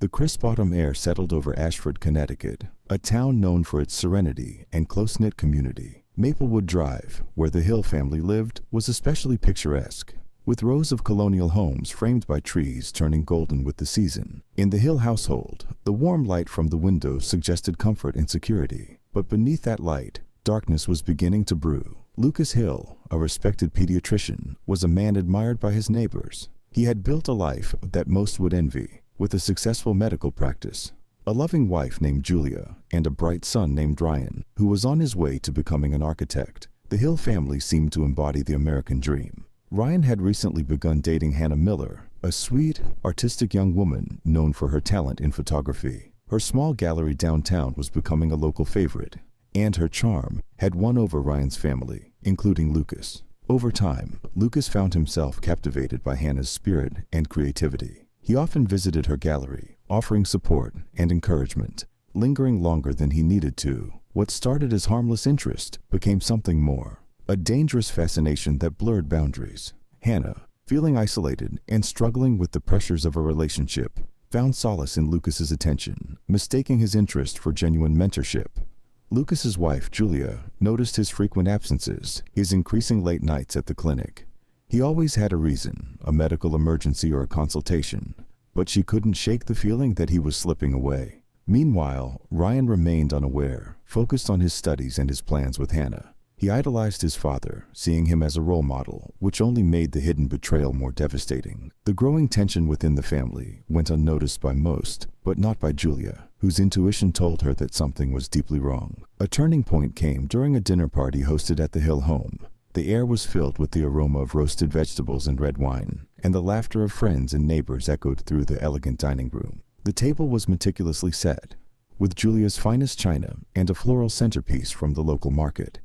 The crisp autumn air settled over Ashford, Connecticut, a town known for its serenity and close-knit community. Maplewood Drive, where the Hill family lived, was especially picturesque, with rows of colonial homes framed by trees turning golden with the season. In the Hill household, the warm light from the windows suggested comfort and security. But beneath that light, darkness was beginning to brew. Lucas Hill, a respected pediatrician, was a man admired by his neighbors. He had built a life that most would envy, with a successful medical practice, a loving wife named Julia, and a bright son named Ryan, who was on his way to becoming an architect. The Hill family seemed to embody the American dream. Ryan had recently begun dating Hannah Miller, a sweet, artistic young woman known for her talent in photography. Her small gallery downtown was becoming a local favorite, and her charm had won over Ryan's family, including Lucas. Over time, Lucas found himself captivated by Hannah's spirit and creativity. He often visited her gallery, offering support and encouragement, lingering longer than he needed to. What started as harmless interest became something more, a dangerous fascination that blurred boundaries. Hannah, feeling isolated and struggling with the pressures of a relationship, found solace in Lucas's attention, mistaking his interest for genuine mentorship. Lucas's wife, Julia, noticed his frequent absences, his increasing late nights at the clinic. He always had a reason, a medical emergency or a consultation, but she couldn't shake the feeling that he was slipping away. Meanwhile, Ryan remained unaware, focused on his studies and his plans with Hannah. He idolized his father, seeing him as a role model, which only made the hidden betrayal more devastating. The growing tension within the family went unnoticed by most, but not by Julia, whose intuition told her that something was deeply wrong. A turning point came during a dinner party hosted at the Hill home. The air was filled with the aroma of roasted vegetables and red wine, and the laughter of friends and neighbors echoed through the elegant dining room. The table was meticulously set, with Julia's finest china and a floral centerpiece from the local market.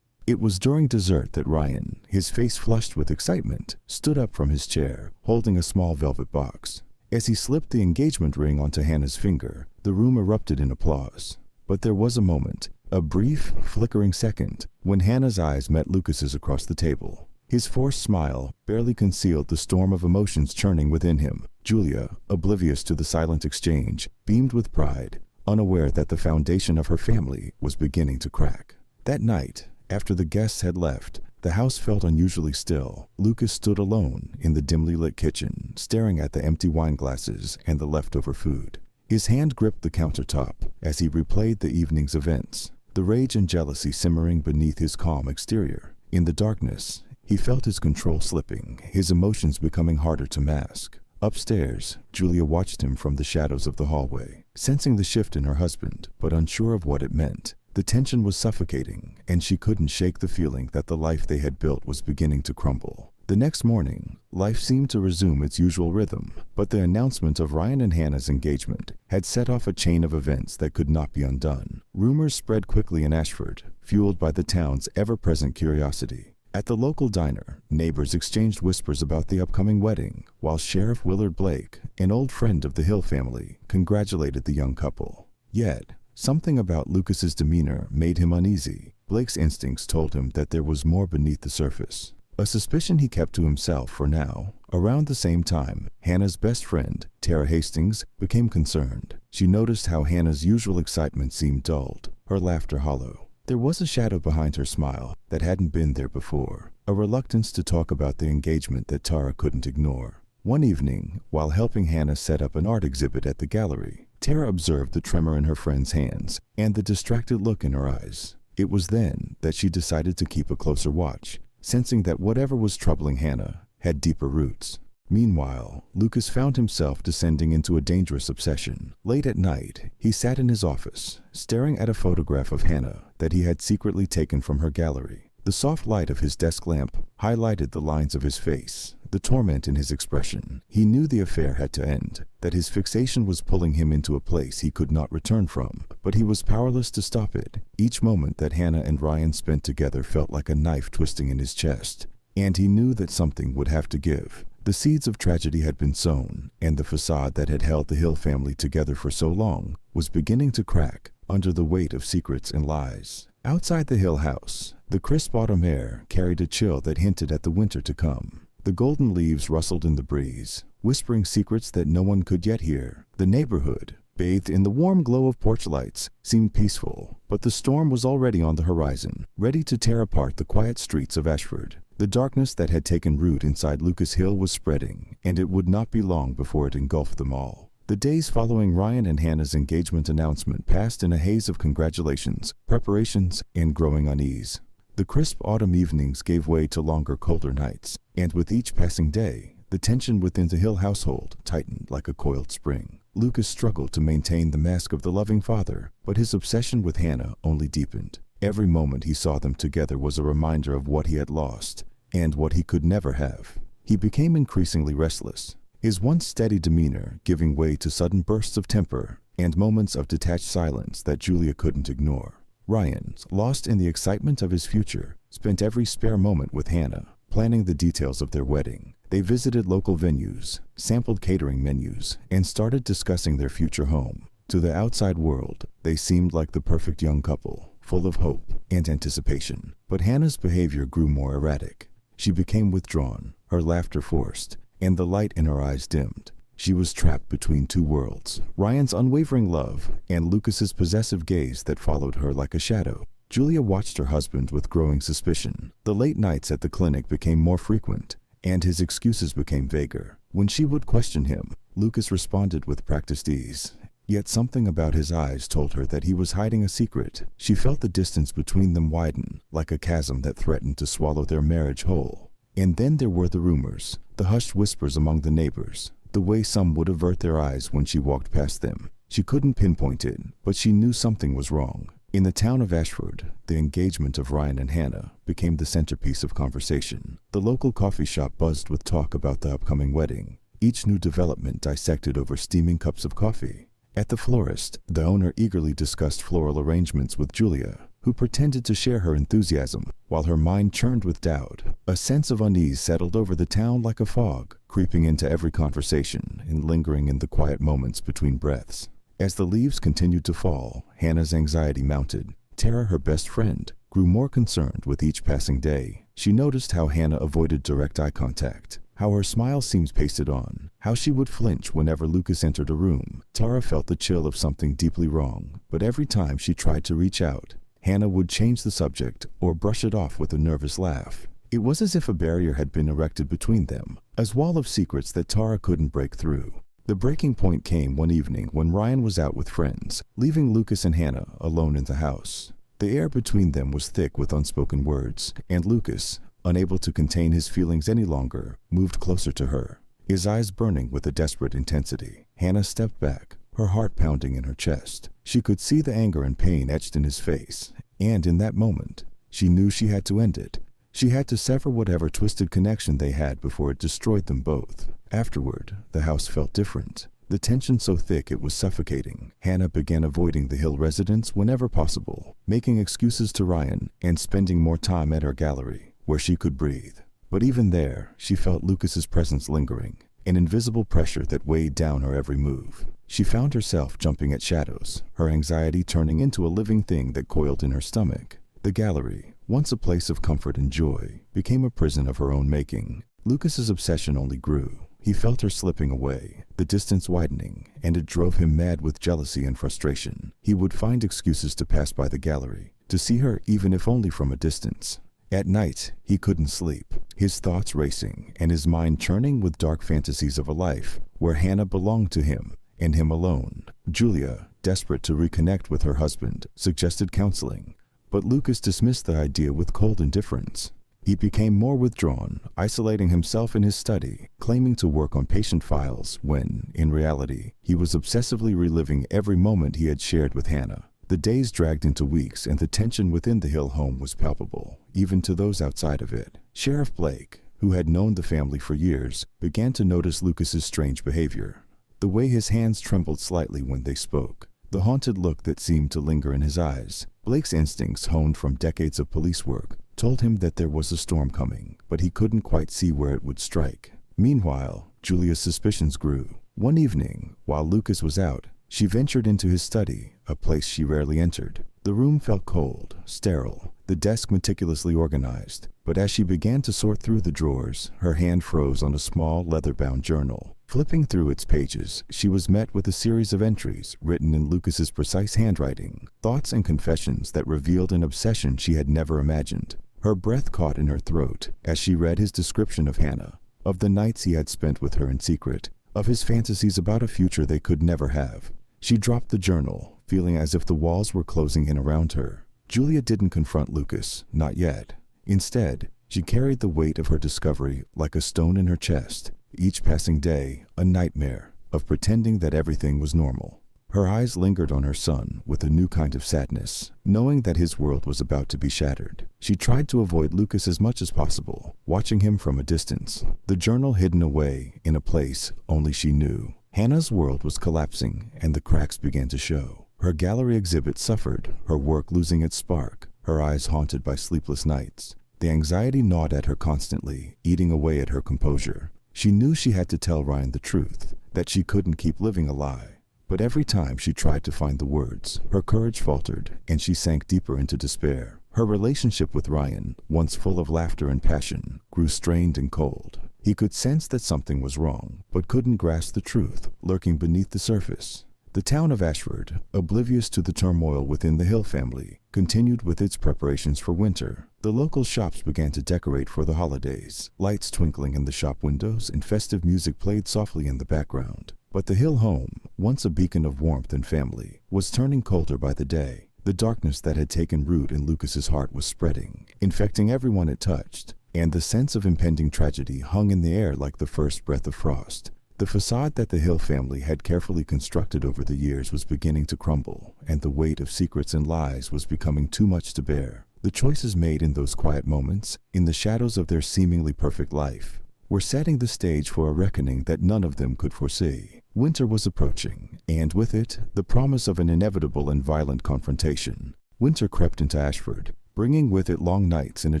It was during dessert that Ryan, his face flushed with excitement, stood up from his chair, holding a small velvet box. As he slipped the engagement ring onto Hannah's finger, the room erupted in applause. But there was a moment, a brief, flickering second, when Hannah's eyes met Lucas's across the table. His forced smile barely concealed the storm of emotions churning within him. Julia, oblivious to the silent exchange, beamed with pride, unaware that the foundation of her family was beginning to crack. That night, after the guests had left, the house felt unusually still. Lucas stood alone in the dimly lit kitchen, staring at the empty wine glasses and the leftover food. His hand gripped the countertop as he replayed the evening's events, the rage and jealousy simmering beneath his calm exterior. In the darkness, he felt his control slipping, his emotions becoming harder to mask. Upstairs, Julia watched him from the shadows of the hallway, sensing the shift in her husband, but unsure of what it meant. The tension was suffocating, and she couldn't shake the feeling that the life they had built was beginning to crumble. The next morning, life seemed to resume its usual rhythm, but the announcement of Ryan and Hannah's engagement had set off a chain of events that could not be undone. Rumors spread quickly in Ashford, fueled by the town's ever-present curiosity. At the local diner, neighbors exchanged whispers about the upcoming wedding, while Sheriff Willard Blake, an old friend of the Hill family, congratulated the young couple. Yet, something about Lucas's demeanor made him uneasy. Blake's instincts told him that there was more beneath the surface, a suspicion he kept to himself for now. Around the same time, Hannah's best friend, Tara Hastings, became concerned. She noticed how Hannah's usual excitement seemed dulled, her laughter hollow. There was a shadow behind her smile that hadn't been there before, a reluctance to talk about the engagement that Tara couldn't ignore. One evening, while helping Hannah set up an art exhibit at the gallery, Tara observed the tremor in her friend's hands and the distracted look in her eyes. It was then that she decided to keep a closer watch, sensing that whatever was troubling Hannah had deeper roots. Meanwhile, Lucas found himself descending into a dangerous obsession. Late at night, he sat in his office, staring at a photograph of Hannah that he had secretly taken from her gallery. The soft light of his desk lamp highlighted the lines of his face, the torment in his expression. He knew the affair had to end, that his fixation was pulling him into a place he could not return from, but he was powerless to stop it. Each moment that Hannah and Ryan spent together felt like a knife twisting in his chest, and he knew that something would have to give. The seeds of tragedy had been sown, and the facade that had held the Hill family together for so long was beginning to crack under the weight of secrets and lies. Outside the Hill house, the crisp autumn air carried a chill that hinted at the winter to come. The golden leaves rustled in the breeze, whispering secrets that no one could yet hear. The neighborhood, bathed in the warm glow of porch lights, seemed peaceful, but the storm was already on the horizon, ready to tear apart the quiet streets of Ashford. The darkness that had taken root inside Lucas Hill was spreading, and it would not be long before it engulfed them all. The days following Ryan and Hannah's engagement announcement passed in a haze of congratulations, preparations, and growing unease. The crisp autumn evenings gave way to longer, colder nights, and with each passing day, the tension within the Hill household tightened like a coiled spring. Lucas struggled to maintain the mask of the loving father, but his obsession with Hannah only deepened. Every moment he saw them together was a reminder of what he had lost, and what he could never have. He became increasingly restless, his once steady demeanor giving way to sudden bursts of temper and moments of detached silence that Julia couldn't ignore. Ryan, lost in the excitement of his future, spent every spare moment with Hannah, planning the details of their wedding. They visited local venues, sampled catering menus, and started discussing their future home. To the outside world, they seemed like the perfect young couple, full of hope and anticipation. But Hannah's behavior grew more erratic. She became withdrawn, her laughter forced, and the light in her eyes dimmed. She was trapped between two worlds, Ryan's unwavering love and Lucas's possessive gaze that followed her like a shadow. Julia watched her husband with growing suspicion. The late nights at the clinic became more frequent, and his excuses became vaguer. When she would question him, Lucas responded with practiced ease. Yet something about his eyes told her that he was hiding a secret. She felt the distance between them widen, like a chasm that threatened to swallow their marriage whole. And then there were the rumors, the hushed whispers among the neighbors, the way some would avert their eyes when she walked past them. She couldn't pinpoint it, but she knew something was wrong. In the town of Ashford, the engagement of Ryan and Hannah became the centerpiece of conversation. The local coffee shop buzzed with talk about the upcoming wedding, each new development dissected over steaming cups of coffee. At the florist, the owner eagerly discussed floral arrangements with Julia, who pretended to share her enthusiasm, while her mind churned with doubt. A sense of unease settled over the town like a fog, creeping into every conversation and lingering in the quiet moments between breaths. As the leaves continued to fall, Hannah's anxiety mounted. Tara, her best friend, grew more concerned with each passing day. She noticed how Hannah avoided direct eye contact, how her smile seemed pasted on, how she would flinch whenever Lucas entered a room. Tara felt the chill of something deeply wrong, but every time she tried to reach out, Hannah would change the subject or brush it off with a nervous laugh. It was as if a barrier had been erected between them, a wall of secrets that Tara couldn't break through. The breaking point came one evening when Ryan was out with friends, leaving Lucas and Hannah alone in the house. The air between them was thick with unspoken words, and Lucas, unable to contain his feelings any longer, moved closer to her, his eyes burning with a desperate intensity. Hannah stepped back, her heart pounding in her chest. She could see the anger and pain etched in his face, and in that moment, she knew she had to end it. She had to sever whatever twisted connection they had before it destroyed them both. Afterward, the house felt different. The tension so thick it was suffocating. Hannah began avoiding the Hill residence whenever possible, making excuses to Ryan and spending more time at her gallery, where she could breathe. But even there, she felt Lucas's presence lingering, an invisible pressure that weighed down her every move. She found herself jumping at shadows, her anxiety turning into a living thing that coiled in her stomach. The gallery, once a place of comfort and joy, became a prison of her own making. Lucas's obsession only grew. He felt her slipping away, the distance widening, and it drove him mad with jealousy and frustration. He would find excuses to pass by the gallery, to see her even if only from a distance. At night, he couldn't sleep, his thoughts racing and his mind churning with dark fantasies of a life where Hannah belonged to him and him alone. Julia, desperate to reconnect with her husband, suggested counseling, but Lucas dismissed the idea with cold indifference. He became more withdrawn, isolating himself in his study, claiming to work on patient files when, in reality, he was obsessively reliving every moment he had shared with Hannah. The days dragged into weeks, and the tension within the Hill home was palpable, even to those outside of it. Sheriff Blake, who had known the family for years, began to notice Lucas's strange behavior. The way his hands trembled slightly when they spoke, the haunted look that seemed to linger in his eyes. Blake's instincts, honed from decades of police work, told him that there was a storm coming, but he couldn't quite see where it would strike. Meanwhile, Julia's suspicions grew. One evening, while Lucas was out, she ventured into his study, a place she rarely entered. The room felt cold, sterile, the desk meticulously organized, But as she began to sort through the drawers, her hand froze on a small leather-bound journal. Flipping through its pages, she was met with a series of entries written in Lucas's precise handwriting, thoughts and confessions that revealed an obsession she had never imagined. Her breath caught in her throat as she read his description of Hannah, of the nights he had spent with her in secret, of his fantasies about a future they could never have. She dropped the journal, feeling as if the walls were closing in around her. Julia didn't confront Lucas, not yet. Instead, she carried the weight of her discovery like a stone in her chest, each passing day a nightmare of pretending that everything was normal. Her eyes lingered on her son with a new kind of sadness, knowing that his world was about to be shattered. She tried to avoid Lucas as much as possible, watching him from a distance, the journal hidden away in a place only she knew. Hannah's world was collapsing, and the cracks began to show. Her gallery exhibit suffered, her work losing its spark, her eyes haunted by sleepless nights. The anxiety gnawed at her constantly, eating away at her composure. She knew she had to tell Ryan the truth, that she couldn't keep living a lie. But every time she tried to find the words, her courage faltered, and she sank deeper into despair. Her relationship with Ryan, once full of laughter and passion, grew strained and cold. He could sense that something was wrong, but couldn't grasp the truth lurking beneath the surface. The town of Ashford, oblivious to the turmoil within the Hill family, continued with its preparations for winter. The local shops began to decorate for the holidays, lights twinkling in the shop windows and festive music played softly in the background. But the Hill home, once a beacon of warmth and family, was turning colder by the day. The darkness that had taken root in Lucas's heart was spreading, infecting everyone it touched, and the sense of impending tragedy hung in the air like the first breath of frost. The facade that the Hill family had carefully constructed over the years was beginning to crumble, and the weight of secrets and lies was becoming too much to bear. The choices made in those quiet moments, in the shadows of their seemingly perfect life, were setting the stage for a reckoning that none of them could foresee. Winter was approaching, and with it, the promise of an inevitable and violent confrontation. Winter crept into Ashford, bringing with it long nights and a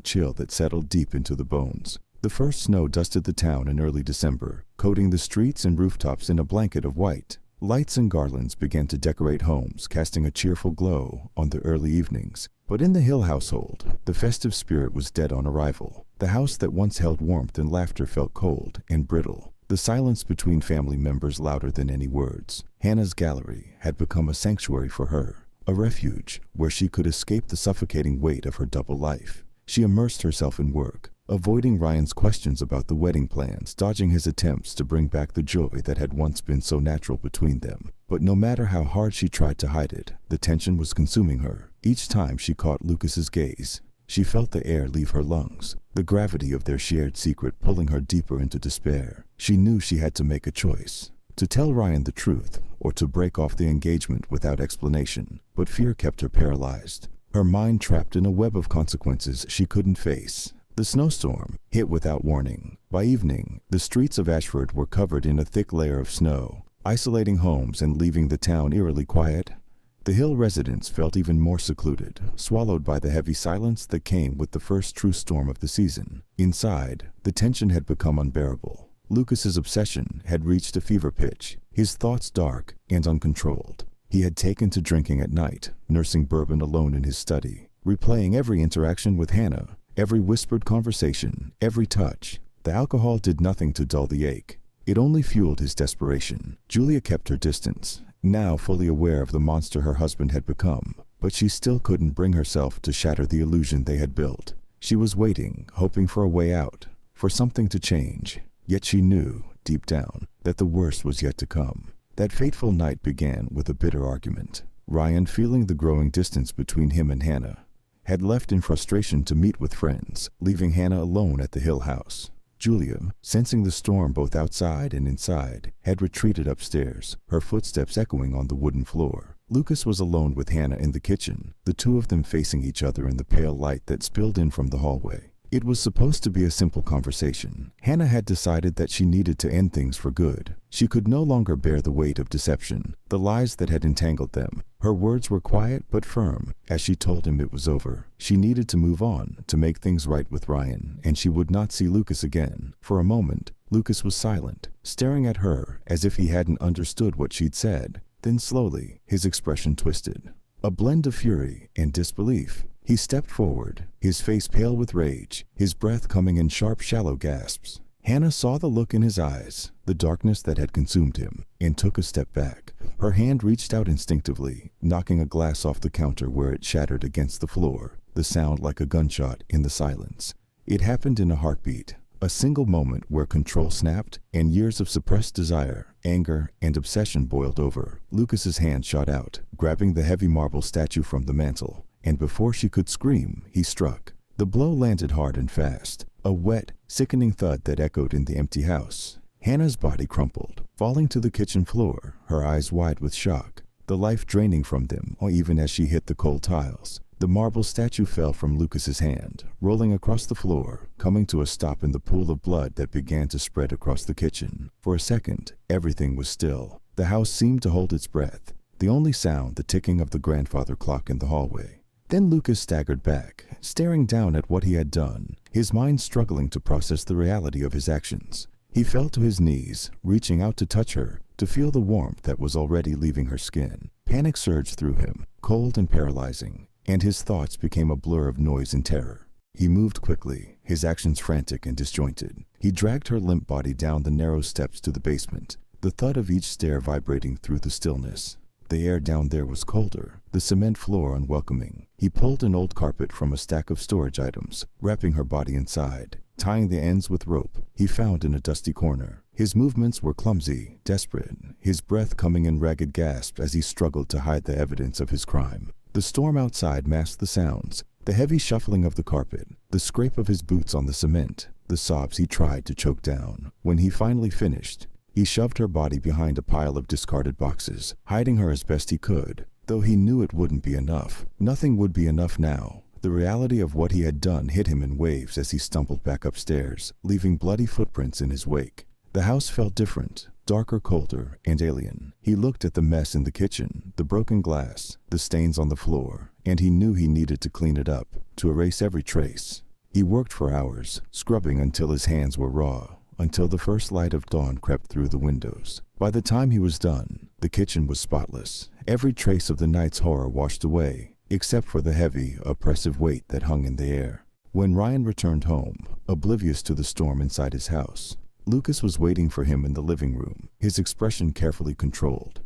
chill that settled deep into the bones. The first snow dusted the town in early December, coating the streets and rooftops in a blanket of white. Lights and garlands began to decorate homes, casting a cheerful glow on the early evenings. But in the Hill household, the festive spirit was dead on arrival. The house that once held warmth and laughter felt cold and brittle, the silence between family members louder than any words. Hannah's gallery had become a sanctuary for her, a refuge where she could escape the suffocating weight of her double life. She immersed herself in work, avoiding Ryan's questions about the wedding plans, dodging his attempts to bring back the joy that had once been so natural between them. But no matter how hard she tried to hide it, the tension was consuming her. Each time she caught Lucas's gaze, she felt the air leave her lungs, the gravity of their shared secret pulling her deeper into despair. She knew she had to make a choice, to tell Ryan the truth or to break off the engagement without explanation. But fear kept her paralyzed, her mind trapped in a web of consequences she couldn't face. The snowstorm hit without warning. By evening, the streets of Ashford were covered in a thick layer of snow, isolating homes and leaving the town eerily quiet. The Hill residents felt even more secluded, swallowed by the heavy silence that came with the first true storm of the season. Inside, the tension had become unbearable. Lucas's obsession had reached a fever pitch, his thoughts dark and uncontrolled. He had taken to drinking at night, nursing bourbon alone in his study, replaying every interaction with Hannah, every whispered conversation, every touch. The alcohol did nothing to dull the ache. It only fueled his desperation. Julia kept her distance, now fully aware of the monster her husband had become, but she still couldn't bring herself to shatter the illusion they had built. She was waiting, hoping for a way out, for something to change. Yet she knew, deep down, that the worst was yet to come. That fateful night began with a bitter argument. Ryan, feeling the growing distance between him and Hannah, had left in frustration to meet with friends, leaving Hannah alone at the Hill house. Julia, sensing the storm both outside and inside, had retreated upstairs, her footsteps echoing on the wooden floor. Lucas was alone with Hannah in the kitchen, the two of them facing each other in the pale light that spilled in from the hallway. It was supposed to be a simple conversation. Hannah had decided that she needed to end things for good. She could no longer bear the weight of deception, the lies that had entangled them. Her words were quiet but firm as she told him it was over. She needed to move on, to make things right with Ryan, and she would not see Lucas again. For a moment, Lucas was silent, staring at her as if he hadn't understood what she'd said. Then slowly, his expression twisted. A blend of fury and disbelief. He stepped forward, his face pale with rage, his breath coming in sharp, shallow gasps. Hannah saw the look in his eyes, the darkness that had consumed him, and took a step back. Her hand reached out instinctively, knocking a glass off the counter where it shattered against the floor, the sound like a gunshot in the silence. It happened in a heartbeat, a single moment where control snapped and years of suppressed desire, anger, and obsession boiled over. Lucas's hand shot out, grabbing the heavy marble statue from the mantel, and before she could scream, he struck. The blow landed hard and fast, a wet, sickening thud that echoed in the empty house. Hannah's body crumpled, falling to the kitchen floor, her eyes wide with shock, the life draining from them even as she hit the cold tiles. The marble statue fell from Lucas's hand, rolling across the floor, coming to a stop in the pool of blood that began to spread across the kitchen. For a second, everything was still. The house seemed to hold its breath, the only sound the ticking of the grandfather clock in the hallway. Then Lucas staggered back, staring down at what he had done, his mind struggling to process the reality of his actions. He fell to his knees, reaching out to touch her, to feel the warmth that was already leaving her skin. Panic surged through him, cold and paralyzing, and his thoughts became a blur of noise and terror. He moved quickly, his actions frantic and disjointed. He dragged her limp body down the narrow steps to the basement, the thud of each stair vibrating through the stillness. The air down there was colder, the cement floor unwelcoming. He pulled an old carpet from a stack of storage items, wrapping her body inside, tying the ends with rope he found in a dusty corner. His movements were clumsy, desperate, his breath coming in ragged gasps as he struggled to hide the evidence of his crime. The storm outside masked the sounds, the heavy shuffling of the carpet, the scrape of his boots on the cement, the sobs he tried to choke down. When he finally finished, he shoved her body behind a pile of discarded boxes, hiding her as best he could. Though he knew it wouldn't be enough, nothing would be enough now. The reality of what he had done hit him in waves as he stumbled back upstairs, leaving bloody footprints in his wake. The house felt different, darker, colder, and alien. He looked at the mess in the kitchen, the broken glass, the stains on the floor, and he knew he needed to clean it up, to erase every trace. He worked for hours, scrubbing until his hands were raw, until the first light of dawn crept through the windows. By the time he was done, the kitchen was spotless, every trace of the night's horror washed away, except for the heavy, oppressive weight that hung in the air. When Ryan returned home, oblivious to the storm inside his house, Lucas was waiting for him in the living room, his expression carefully controlled.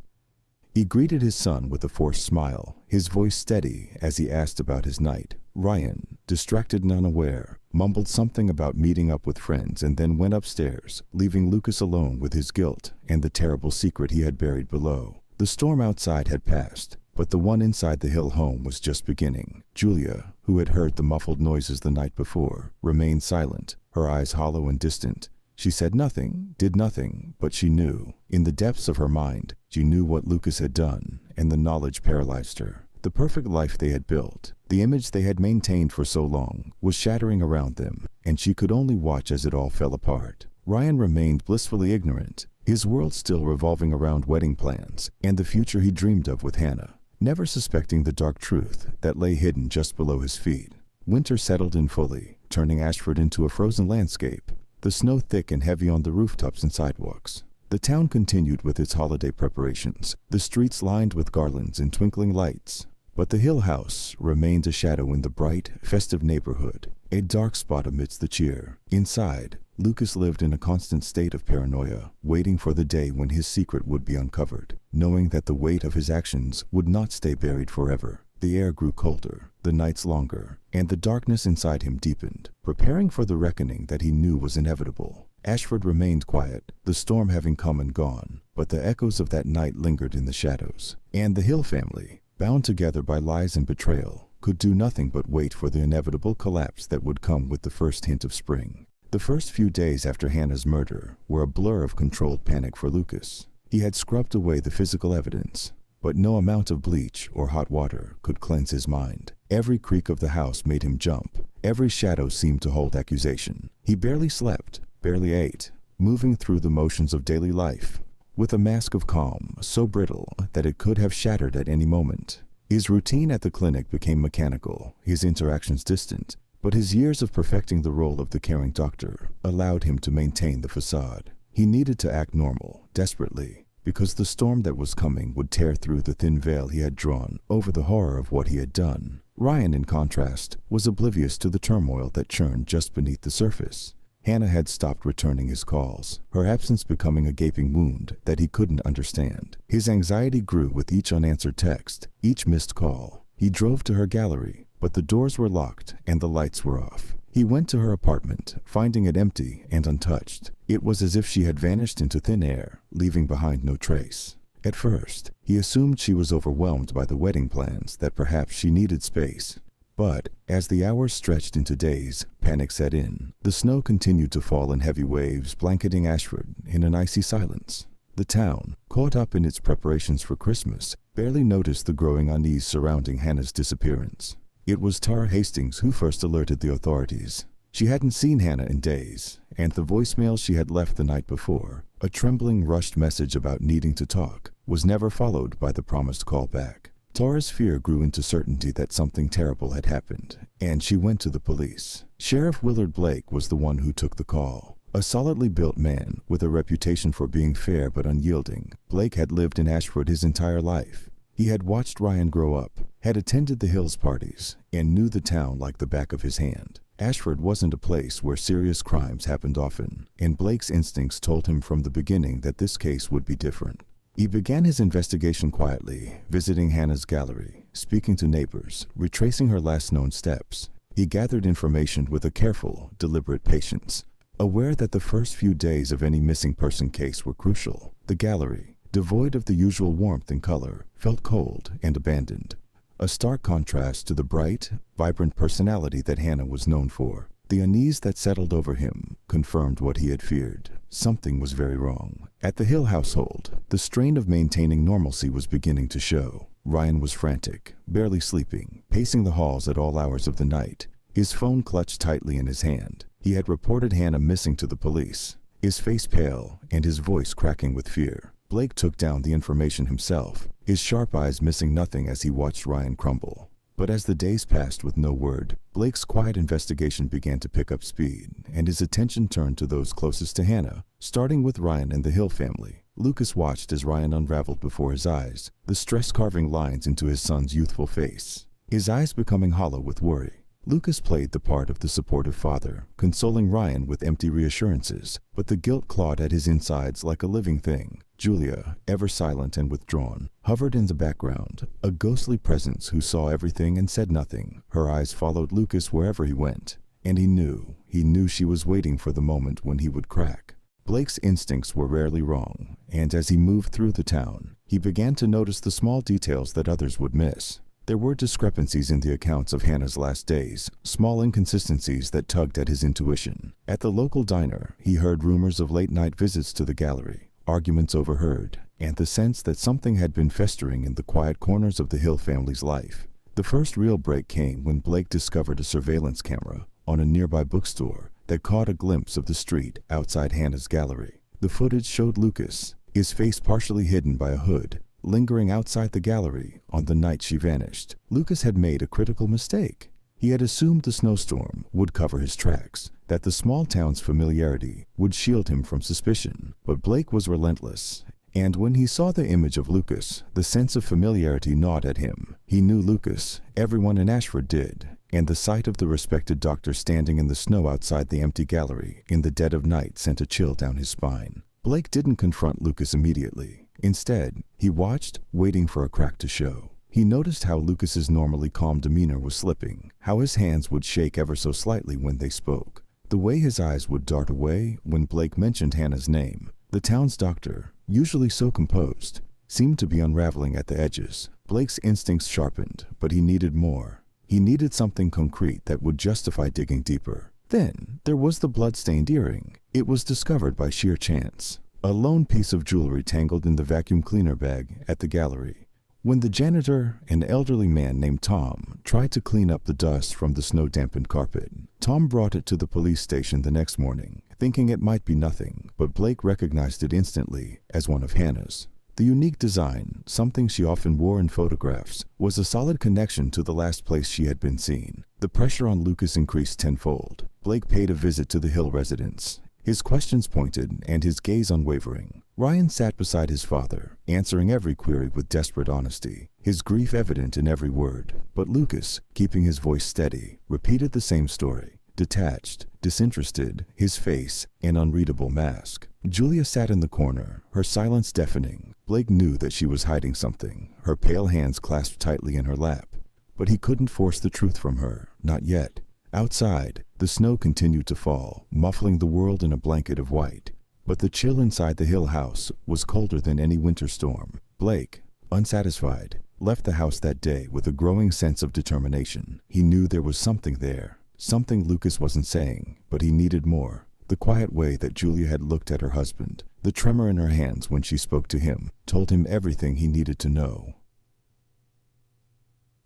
He greeted his son with a forced smile, his voice steady as he asked about his night. Ryan, distracted and unaware, mumbled something about meeting up with friends and then went upstairs, leaving Lucas alone with his guilt and the terrible secret he had buried below. The storm outside had passed, but the one inside the Hill home was just beginning. Julia, who had heard the muffled noises the night before, remained silent, her eyes hollow and distant. She said nothing, did nothing, but she knew. In the depths of her mind, she knew what Lucas had done, and the knowledge paralyzed her. The perfect life they had built, the image they had maintained for so long, was shattering around them, and she could only watch as it all fell apart. Ryan remained blissfully ignorant, his world still revolving around wedding plans and the future he dreamed of with Hannah, never suspecting the dark truth that lay hidden just below his feet. Winter settled in fully, turning Ashford into a frozen landscape, the snow thick and heavy on the rooftops and sidewalks. The town continued with its holiday preparations, the streets lined with garlands and twinkling lights. But the Hill house remained a shadow in the bright, festive neighborhood, a dark spot amidst the cheer. Inside, Lucas lived in a constant state of paranoia, waiting for the day when his secret would be uncovered, knowing that the weight of his actions would not stay buried forever. The air grew colder, the nights longer, and the darkness inside him deepened, preparing for the reckoning that he knew was inevitable. Ashford remained quiet, the storm having come and gone, but the echoes of that night lingered in the shadows. And the Hill family, bound together by lies and betrayal, could do nothing but wait for the inevitable collapse that would come with the first hint of spring. The first few days after Hannah's murder were a blur of controlled panic for Lucas. He had scrubbed away the physical evidence, but no amount of bleach or hot water could cleanse his mind. Every creak of the house made him jump. Every shadow seemed to hold accusation. He barely slept, barely ate, moving through the motions of daily life, with a mask of calm so brittle that it could have shattered at any moment. His routine at the clinic became mechanical, his interactions distant, but his years of perfecting the role of the caring doctor allowed him to maintain the facade. He needed to act normal, desperately, because the storm that was coming would tear through the thin veil he had drawn over the horror of what he had done. Ryan, in contrast, was oblivious to the turmoil that churned just beneath the surface. Hannah had stopped returning his calls, her absence becoming a gaping wound that he couldn't understand. His anxiety grew with each unanswered text, each missed call. He drove to her gallery, but the doors were locked and the lights were off. He went to her apartment, finding it empty and untouched. It was as if she had vanished into thin air, leaving behind no trace. At first, he assumed she was overwhelmed by the wedding plans, that perhaps she needed space. But as the hours stretched into days, panic set in. The snow continued to fall in heavy waves, blanketing Ashford in an icy silence. The town, caught up in its preparations for Christmas, barely noticed the growing unease surrounding Hannah's disappearance. It was Tara Hastings who first alerted the authorities. She hadn't seen Hannah in days, and the voicemail she had left the night before, a trembling, rushed message about needing to talk, was never followed by the promised call back. Tara's fear grew into certainty that something terrible had happened, and she went to the police. Sheriff Willard Blake was the one who took the call. A solidly built man with a reputation for being fair but unyielding, Blake had lived in Ashford his entire life. He had watched Ryan grow up, had attended the Hills parties, and knew the town like the back of his hand. Ashford wasn't a place where serious crimes happened often, and Blake's instincts told him from the beginning that this case would be different. He began his investigation quietly, visiting Hannah's gallery, speaking to neighbors, retracing her last known steps. He gathered information with a careful, deliberate patience. Aware that the first few days of any missing person case were crucial, the gallery, devoid of the usual warmth and color, felt cold and abandoned. A stark contrast to the bright, vibrant personality that Hannah was known for. The unease that settled over him confirmed what he had feared. Something was very wrong. At the Hill household, the strain of maintaining normalcy was beginning to show. Ryan was frantic, barely sleeping, pacing the halls at all hours of the night, his phone clutched tightly in his hand. He had reported Hannah missing to the police, his face pale and his voice cracking with fear. Blake took down the information himself, his sharp eyes missing nothing as he watched Ryan crumble. But as the days passed with no word, Blake's quiet investigation began to pick up speed, and his attention turned to those closest to Hannah, starting with Ryan and the Hill family. Lucas watched as Ryan unraveled before his eyes, the stress carving lines into his son's youthful face, his eyes becoming hollow with worry. Lucas played the part of the supportive father, consoling Ryan with empty reassurances, but the guilt clawed at his insides like a living thing. Julia, ever silent and withdrawn, hovered in the background, a ghostly presence who saw everything and said nothing. Her eyes followed Lucas wherever he went, and he knew she was waiting for the moment when he would crack. Blake's instincts were rarely wrong, and as he moved through the town, he began to notice the small details that others would miss. There were discrepancies in the accounts of Hannah's last days, small inconsistencies that tugged at his intuition. At the local diner, he heard rumors of late-night visits to the gallery, arguments overheard, and the sense that something had been festering in the quiet corners of the Hill family's life. The first real break came when Blake discovered a surveillance camera on a nearby bookstore that caught a glimpse of the street outside Hannah's gallery. The footage showed Lucas, his face partially hidden by a hood, lingering outside the gallery on the night she vanished. Lucas had made a critical mistake. He had assumed the snowstorm would cover his tracks, that the small town's familiarity would shield him from suspicion. But Blake was relentless, and when he saw the image of Lucas, the sense of familiarity gnawed at him. He knew Lucas, everyone in Ashford did, and the sight of the respected doctor standing in the snow outside the empty gallery in the dead of night sent a chill down his spine. Blake didn't confront Lucas immediately. Instead, he watched, waiting for a crack to show. He noticed how Lucas's normally calm demeanor was slipping, how his hands would shake ever so slightly when they spoke, the way his eyes would dart away when Blake mentioned Hannah's name. The town's doctor, usually so composed, seemed to be unraveling at the edges. Blake's instincts sharpened, but he needed more. He needed something concrete that would justify digging deeper. Then, there was the blood-stained earring. It was discovered by sheer chance. A lone piece of jewelry tangled in the vacuum cleaner bag at the gallery. When the janitor, an elderly man named Tom, tried to clean up the dust from the snow-dampened carpet, Tom brought it to the police station the next morning, thinking it might be nothing, but Blake recognized it instantly as one of Hannah's. The unique design, something she often wore in photographs, was a solid connection to the last place she had been seen. The pressure on Lucas increased tenfold. Blake paid a visit to the Hill residence, his questions pointed and his gaze unwavering. Ryan sat beside his father, answering every query with desperate honesty, his grief evident in every word. But Lucas, keeping his voice steady, repeated the same story, detached, disinterested, his face an unreadable mask. Julia sat in the corner, her silence deafening. Blake knew that she was hiding something, her pale hands clasped tightly in her lap. But he couldn't force the truth from her, not yet. Outside, the snow continued to fall, muffling the world in a blanket of white. But the chill inside the Hill house was colder than any winter storm. Blake, unsatisfied, left the house that day with a growing sense of determination. He knew there was something there, something Lucas wasn't saying, but he needed more. The quiet way that Julia had looked at her husband, the tremor in her hands when she spoke to him, told him everything he needed to know.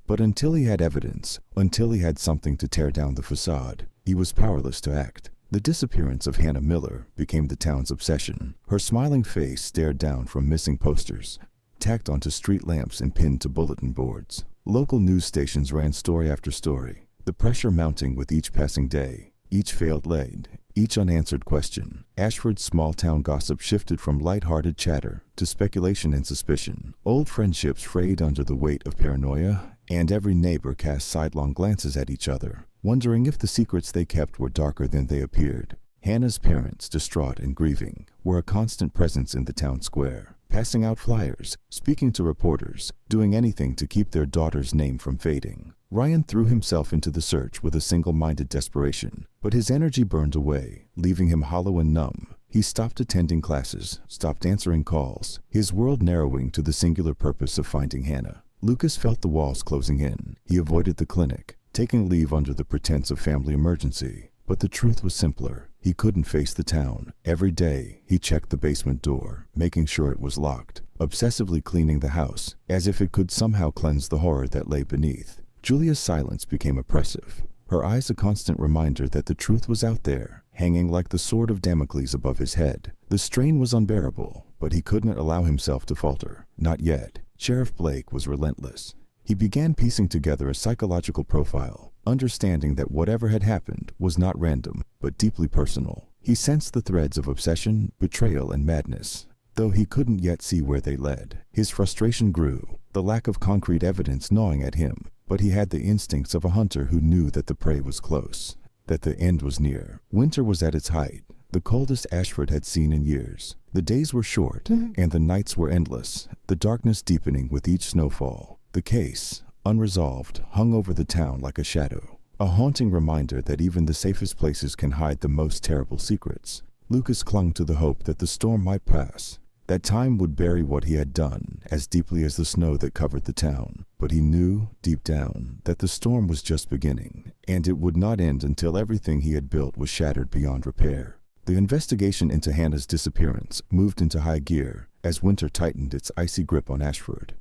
But until he had evidence, until he had something to tear down the facade, he was powerless to act. The disappearance of Hannah Miller became the town's obsession. Her smiling face stared down from missing posters, tacked onto street lamps and pinned to bulletin boards. Local news stations ran story after story, the pressure mounting with each passing day, each failed lead, each unanswered question. Ashford's small-town gossip shifted from light-hearted chatter to speculation and suspicion. Old friendships frayed under the weight of paranoia, and every neighbor cast sidelong glances at each other, wondering if the secrets they kept were darker than they appeared. Hannah's parents, distraught and grieving, were a constant presence in the town square, passing out flyers, speaking to reporters, doing anything to keep their daughter's name from fading. Ryan threw himself into the search with a single-minded desperation, but his energy burned away, leaving him hollow and numb. He stopped attending classes, stopped answering calls, his world narrowing to the singular purpose of finding Hannah. Lucas felt the walls closing in. He avoided the clinic, taking leave under the pretense of family emergency. But the truth was simpler. He couldn't face the town. Every day, he checked the basement door, making sure it was locked, obsessively cleaning the house, as if it could somehow cleanse the horror that lay beneath. Julia's silence became oppressive, her eyes a constant reminder that the truth was out there, hanging like the sword of Damocles above his head. The strain was unbearable, but he couldn't allow himself to falter. Not yet. Sheriff Blake was relentless. He began piecing together a psychological profile, understanding that whatever had happened was not random, but deeply personal. He sensed the threads of obsession, betrayal, and madness, though he couldn't yet see where they led. His frustration grew, the lack of concrete evidence gnawing at him, but he had the instincts of a hunter who knew that the prey was close, that the end was near. Winter was at its height, the coldest Ashford had seen in years. The days were short, and the nights were endless, the darkness deepening with each snowfall. The case, unresolved, hung over the town like a shadow, a haunting reminder that even the safest places can hide the most terrible secrets. Lucas clung to the hope that the storm might pass, that time would bury what he had done as deeply as the snow that covered the town. But he knew, deep down, that the storm was just beginning, and it would not end until everything he had built was shattered beyond repair. The investigation into Hannah's disappearance moved into high gear as winter tightened its icy grip on Ashford.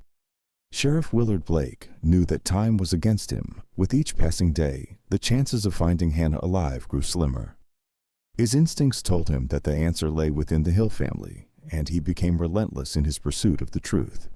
Sheriff Willard Blake knew that time was against him. With each passing day, the chances of finding Hannah alive grew slimmer. His instincts told him that the answer lay within the Hill family, and he became relentless in his pursuit of the truth.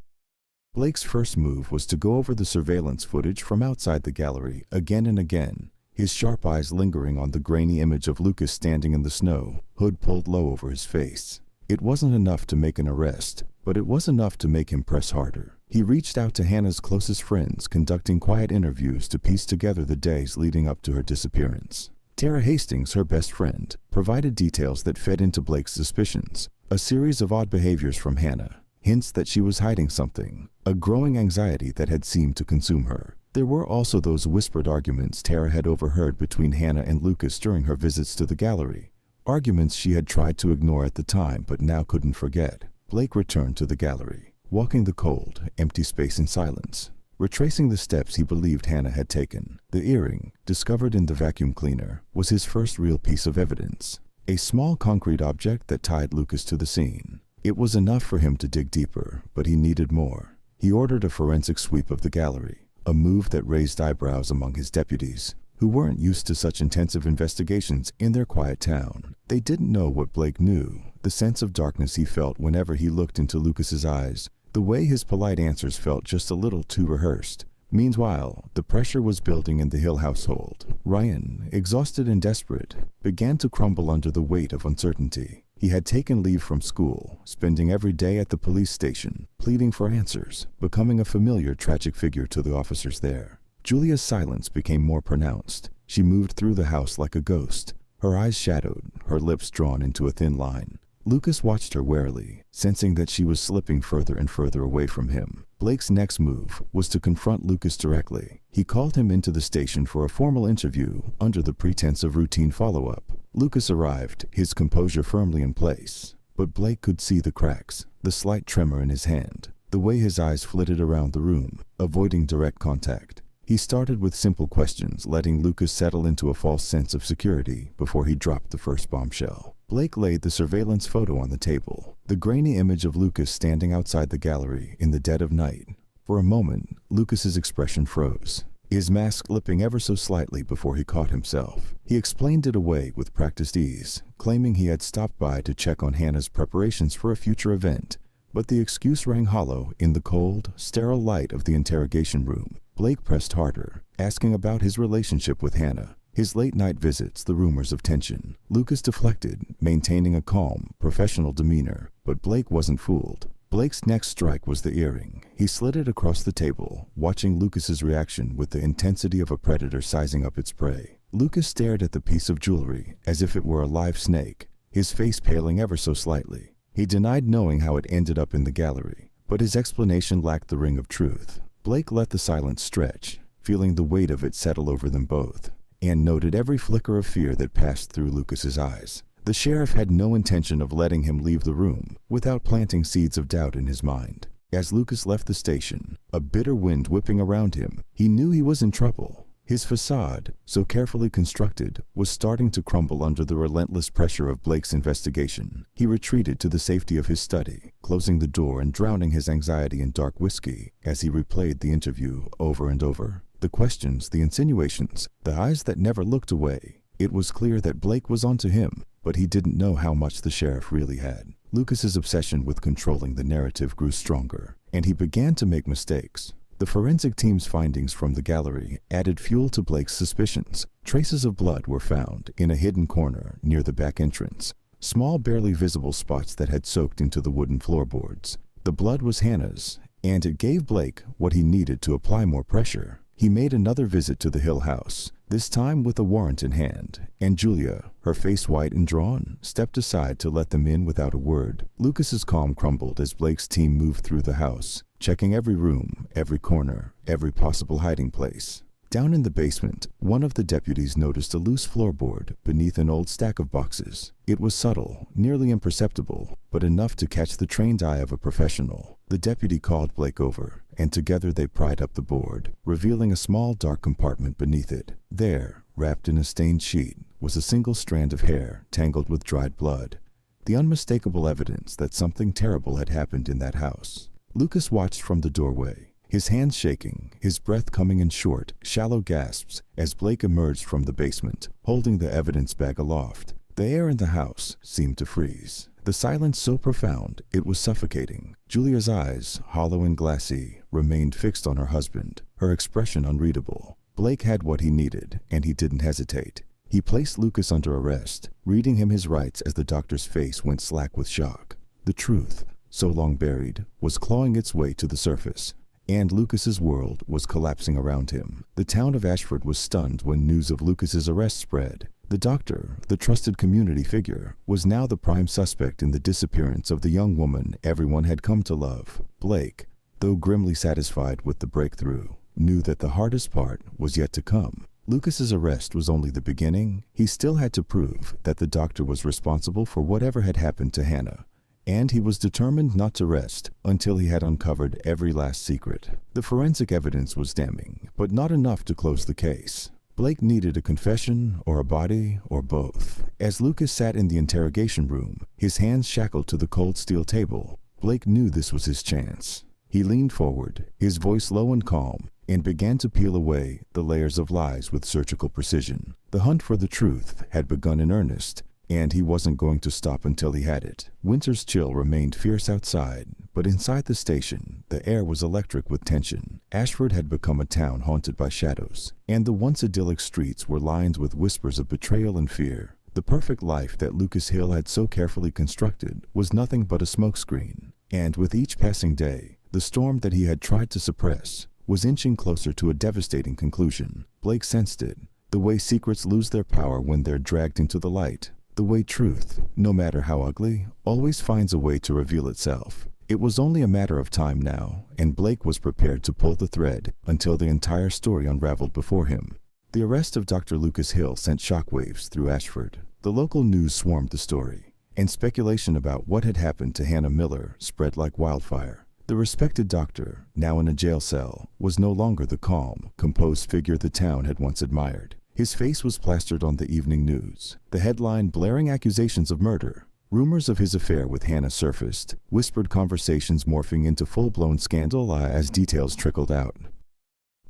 Blake's first move was to go over the surveillance footage from outside the gallery again and again, his sharp eyes lingering on the grainy image of Lucas standing in the snow, hood pulled low over his face. It wasn't enough to make an arrest, but it was enough to make him press harder. He reached out to Hannah's closest friends, conducting quiet interviews to piece together the days leading up to her disappearance. Tara Hastings, her best friend, provided details that fed into Blake's suspicions. A series of odd behaviors from Hannah, hints that she was hiding something, a growing anxiety that had seemed to consume her. There were also those whispered arguments Tara had overheard between Hannah and Lucas during her visits to the gallery. Arguments she had tried to ignore at the time but now couldn't forget. Blake returned to the gallery, walking the cold, empty space in silence, retracing the steps he believed Hannah had taken. The earring, discovered in the vacuum cleaner, was his first real piece of evidence, a small concrete object that tied Lucas to the scene. It was enough for him to dig deeper, but he needed more. He ordered a forensic sweep of the gallery, a move that raised eyebrows among his deputies, who weren't used to such intensive investigations in their quiet town. They didn't know what Blake knew, the sense of darkness he felt whenever he looked into Lucas's eyes, the way his polite answers felt just a little too rehearsed. Meanwhile, the pressure was building in the Hill household. Ryan, exhausted and desperate, began to crumble under the weight of uncertainty. He had taken leave from school, spending every day at the police station, pleading for answers, becoming a familiar tragic figure to the officers there. Julia's silence became more pronounced. She moved through the house like a ghost, her eyes shadowed, her lips drawn into a thin line. Lucas watched her warily, sensing that she was slipping further and further away from him. Blake's next move was to confront Lucas directly. He called him into the station for a formal interview under the pretense of routine follow-up. Lucas arrived, his composure firmly in place, but Blake could see the cracks, the slight tremor in his hand, the way his eyes flitted around the room, avoiding direct contact. He started with simple questions, letting Lucas settle into a false sense of security before he dropped the first bombshell. Blake laid the surveillance photo on the table, the grainy image of Lucas standing outside the gallery in the dead of night. For a moment, Lucas's expression froze, his mask slipping ever so slightly before he caught himself. He explained it away with practiced ease, claiming he had stopped by to check on Hannah's preparations for a future event. But the excuse rang hollow in the cold, sterile light of the interrogation room. Blake pressed harder, asking about his relationship with Hannah, his late-night visits, the rumors of tension. Lucas deflected, maintaining a calm, professional demeanor, but Blake wasn't fooled. Blake's next strike was the earring. He slid it across the table, watching Lucas's reaction with the intensity of a predator sizing up its prey. Lucas stared at the piece of jewelry as if it were a live snake, his face paling ever so slightly. He denied knowing how it ended up in the gallery, but his explanation lacked the ring of truth. Blake let the silence stretch, feeling the weight of it settle over them both, and noted every flicker of fear that passed through Lucas's eyes. The sheriff had no intention of letting him leave the room without planting seeds of doubt in his mind. As Lucas left the station, a bitter wind whipping around him, he knew he was in trouble. His facade, so carefully constructed, was starting to crumble under the relentless pressure of Blake's investigation. He retreated to the safety of his study, closing the door and drowning his anxiety in dark whiskey as he replayed the interview over and over. The questions, the insinuations, the eyes that never looked away. It was clear that Blake was onto him, but he didn't know how much the sheriff really had. Lucas's obsession with controlling the narrative grew stronger, and he began to make mistakes. The forensic team's findings from the gallery added fuel to Blake's suspicions. Traces of blood were found in a hidden corner near the back entrance, small, barely visible spots that had soaked into the wooden floorboards. The blood was Hannah's, and it gave Blake what he needed to apply more pressure. He made another visit to the Hill house, this time with a warrant in hand, and Julia, her face white and drawn, stepped aside to let them in without a word. Lucas's calm crumbled as Blake's team moved through the house, checking every room, every corner, every possible hiding place. Down in the basement, one of the deputies noticed a loose floorboard beneath an old stack of boxes. It was subtle, nearly imperceptible, but enough to catch the trained eye of a professional. The deputy called Blake over, and together they pried up the board, revealing a small dark compartment beneath it. There, wrapped in a stained sheet, was a single strand of hair tangled with dried blood, the unmistakable evidence that something terrible had happened in that house. Lucas watched from the doorway, his hands shaking, his breath coming in short, shallow gasps as Blake emerged from the basement, holding the evidence bag aloft. The air in the house seemed to freeze, the silence so profound it was suffocating. Julia's eyes, hollow and glassy, remained fixed on her husband, her expression unreadable. Blake had what he needed, and he didn't hesitate. He placed Lucas under arrest, reading him his rights as the doctor's face went slack with shock. The truth, so long buried, was clawing its way to the surface, and Lucas's world was collapsing around him. The town of Ashford was stunned when news of Lucas's arrest spread. The doctor, the trusted community figure, was now the prime suspect in the disappearance of the young woman everyone had come to love. Blake, though grimly satisfied with the breakthrough, knew that the hardest part was yet to come. Lucas's arrest was only the beginning. He still had to prove that the doctor was responsible for whatever had happened to Hannah, and he was determined not to rest until he had uncovered every last secret. The forensic evidence was damning, but not enough to close the case. Blake needed a confession, or a body, or both. As Lucas sat in the interrogation room, his hands shackled to the cold steel table, Blake knew this was his chance. He leaned forward, his voice low and calm, and began to peel away the layers of lies with surgical precision. The hunt for the truth had begun in earnest, and he wasn't going to stop until he had it. Winter's chill remained fierce outside, but inside the station, the air was electric with tension. Ashford had become a town haunted by shadows, and the once idyllic streets were lined with whispers of betrayal and fear. The perfect life that Lucas Hill had so carefully constructed was nothing but a smokescreen, and with each passing day, the storm that he had tried to suppress was inching closer to a devastating conclusion. Blake sensed it, the way secrets lose their power when they're dragged into the light, the way truth, no matter how ugly, always finds a way to reveal itself. It was only a matter of time now, and Blake was prepared to pull the thread until the entire story unraveled before him. The arrest of Dr. Lucas Hill sent shockwaves through Ashford. The local news swarmed the story, and speculation about what had happened to Hannah Miller spread like wildfire. The respected doctor, now in a jail cell, was no longer the calm, composed figure the town had once admired. His face was plastered on the evening news, the headline blaring accusations of murder. Rumors of his affair with Hannah surfaced, whispered conversations morphing into full-blown scandal as details trickled out.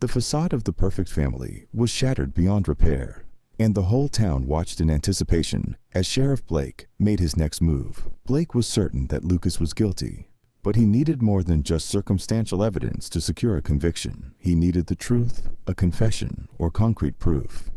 The facade of the perfect family was shattered beyond repair, and the whole town watched in anticipation as Sheriff Blake made his next move. Blake was certain that Lucas was guilty, but he needed more than just circumstantial evidence to secure a conviction. He needed the truth, a confession, or concrete proof.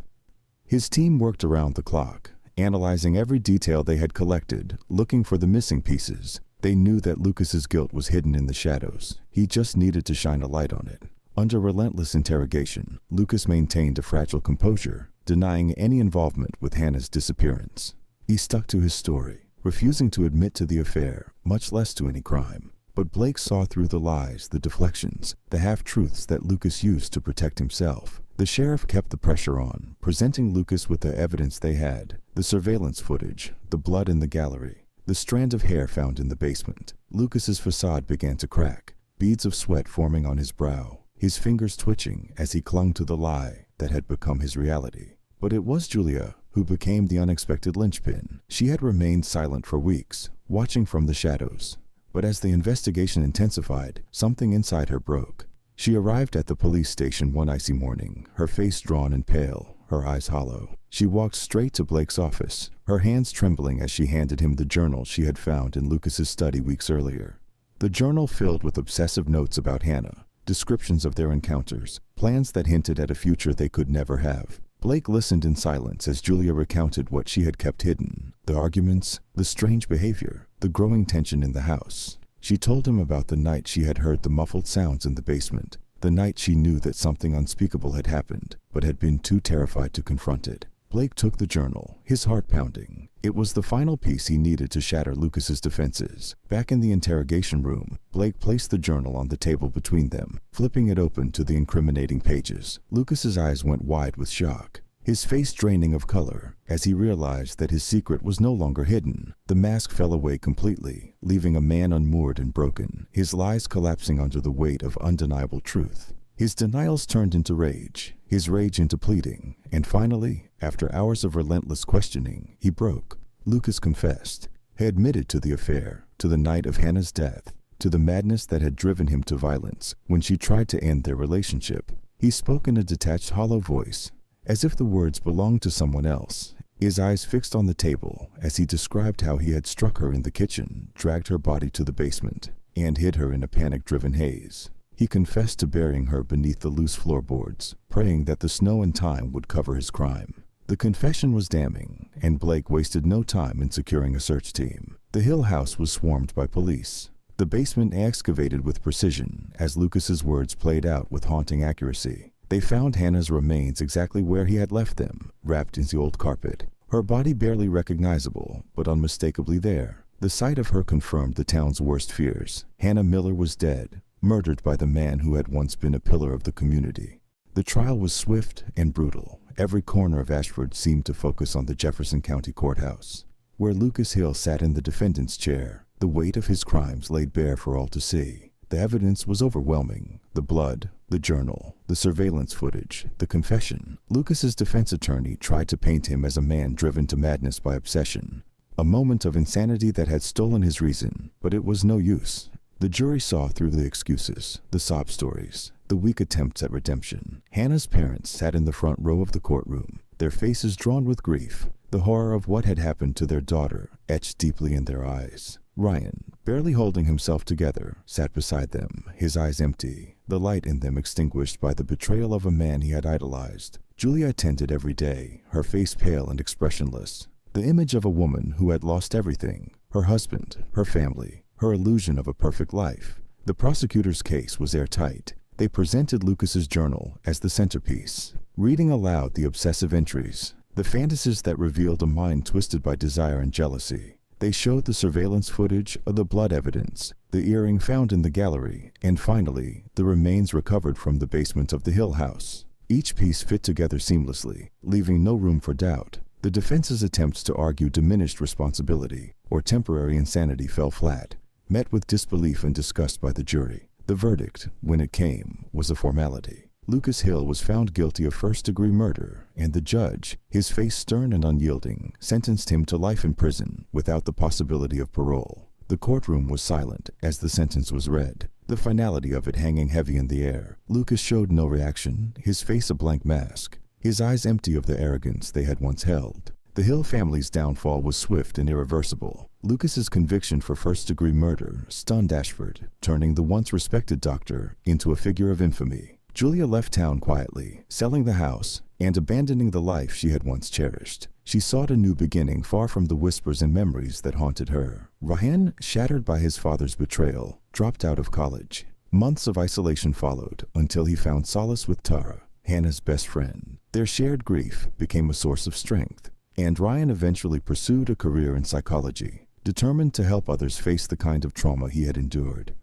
His team worked around the clock, analyzing every detail they had collected, looking for the missing pieces. They knew that Lucas's guilt was hidden in the shadows. He just needed to shine a light on it. Under relentless interrogation, Lucas maintained a fragile composure, denying any involvement with Hannah's disappearance. He stuck to his story, refusing to admit to the affair, much less to any crime. But Blake saw through the lies, the deflections, the half-truths that Lucas used to protect himself. The sheriff kept the pressure on, presenting Lucas with the evidence they had: the surveillance footage, the blood in the gallery, the strand of hair found in the basement. Lucas's facade began to crack, beads of sweat forming on his brow, his fingers twitching as he clung to the lie that had become his reality. But it was Julia who became the unexpected linchpin. She had remained silent for weeks, watching from the shadows. But as the investigation intensified, something inside her broke. She arrived at the police station one icy morning, her face drawn and pale, her eyes hollow. She walked straight to Blake's office, her hands trembling as she handed him the journal she had found in Lucas's study weeks earlier. The journal filled with obsessive notes about Hannah, descriptions of their encounters, plans that hinted at a future they could never have. Blake listened in silence as Julia recounted what she had kept hidden: the arguments, the strange behavior, the growing tension in the house. She told him about the night she had heard the muffled sounds in the basement, the night she knew that something unspeakable had happened, but had been too terrified to confront it. Blake took the journal, his heart pounding. It was the final piece he needed to shatter Lucas's defenses. Back in the interrogation room, Blake placed the journal on the table between them, flipping it open to the incriminating pages. Lucas's eyes went wide with shock, his face draining of color as he realized that his secret was no longer hidden. The mask fell away completely, leaving a man unmoored and broken, his lies collapsing under the weight of undeniable truth. His denials turned into rage, his rage into pleading, and finally, after hours of relentless questioning, he broke. Lucas confessed. He admitted to the affair, to the night of Hannah's death, to the madness that had driven him to violence when she tried to end their relationship. He spoke in a detached, hollow voice, as if the words belonged to someone else, his eyes fixed on the table as he described how he had struck her in the kitchen, dragged her body to the basement, and hid her in a panic-driven haze. He confessed to burying her beneath the loose floorboards, praying that the snow and time would cover his crime. The confession was damning, and Blake wasted no time in securing a search team. The Hill house was swarmed by police, the basement excavated with precision as Lucas's words played out with haunting accuracy. They found Hannah's remains exactly where he had left them, wrapped in the old carpet. Her body barely recognizable, but unmistakably there. The sight of her confirmed the town's worst fears. Hannah Miller was dead, murdered by the man who had once been a pillar of the community. The trial was swift and brutal. Every corner of Ashford seemed to focus on the Jefferson County Courthouse, where Lucas Hill sat in the defendant's chair, the weight of his crimes laid bare for all to see. The evidence was overwhelming: the blood, the journal, the surveillance footage, the confession. Lucas's defense attorney tried to paint him as a man driven to madness by obsession, a moment of insanity that had stolen his reason, but it was no use. The jury saw through the excuses, the sob stories, the weak attempts at redemption. Hannah's parents sat in the front row of the courtroom, their faces drawn with grief, the horror of what had happened to their daughter etched deeply in their eyes. Ryan, barely holding himself together, sat beside them, his eyes empty, the light in them extinguished by the betrayal of a man he had idolized. Julia attended every day, her face pale and expressionless. the image of a woman who had lost everything: her husband, her family, her illusion of a perfect life. The prosecutor's case was airtight. They presented Lucas's journal as the centerpiece, reading aloud the obsessive entries, the fantasies that revealed a mind twisted by desire and jealousy. They showed the surveillance footage of the blood evidence, the earring found in the gallery, and finally, the remains recovered from the basement of the Hill house. Each piece fit together seamlessly, leaving no room for doubt. The defense's attempts to argue diminished responsibility or temporary insanity fell flat, met with disbelief and disgust by the jury. The verdict, when it came, was a formality. Lucas Hill was found guilty of first-degree murder, and the judge, his face stern and unyielding, sentenced him to life in prison without the possibility of parole. The courtroom was silent as the sentence was read, the finality of it hanging heavy in the air. Lucas showed no reaction, his face a blank mask, his eyes empty of the arrogance they had once held. The Hill family's downfall was swift and irreversible. Lucas's conviction for first-degree murder stunned Ashford, turning the once respected doctor into a figure of infamy. Julia left town quietly, selling the house and abandoning the life she had once cherished. She sought a new beginning far from the whispers and memories that haunted her. Ryan, shattered by his father's betrayal, dropped out of college. Months of isolation followed until he found solace with Tara, Hannah's best friend. Their shared grief became a source of strength, and Ryan eventually pursued a career in psychology, determined to help others face the kind of trauma he had endured.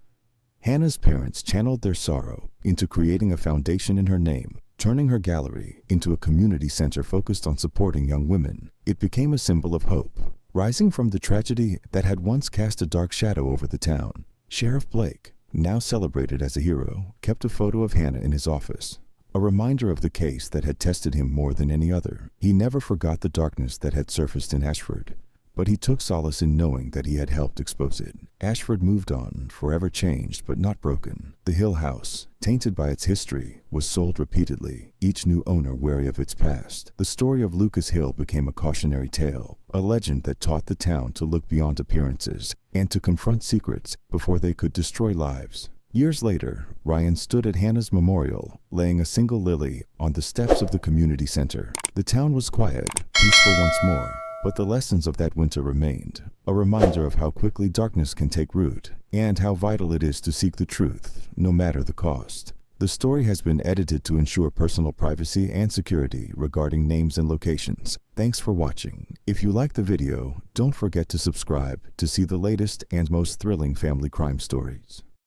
Hannah's parents channeled their sorrow into creating a foundation in her name, turning her gallery into a community center focused on supporting young women. It became a symbol of hope, rising from the tragedy that had once cast a dark shadow over the town. Sheriff Blake, now celebrated as a hero, kept a photo of Hannah in his office, a reminder of the case that had tested him more than any other. He never forgot the darkness that had surfaced in Ashford, but he took solace in knowing that he had helped expose it. Ashford moved on, forever changed but not broken. The Hill house, tainted by its history, was sold repeatedly, each new owner wary of its past. The story of Lucas Hill became a cautionary tale, a legend that taught the town to look beyond appearances and to confront secrets before they could destroy lives. Years later, Ryan stood at Hannah's memorial, laying a single lily on the steps of the community center. The town was quiet, peaceful once more, but the lessons of that winter remained, a reminder of how quickly darkness can take root and how vital it is to seek the truth, no matter the cost. The story has been edited to ensure personal privacy and security regarding names and locations. Thanks for watching. If you liked the video, don't forget to subscribe to see the latest and most thrilling family crime stories.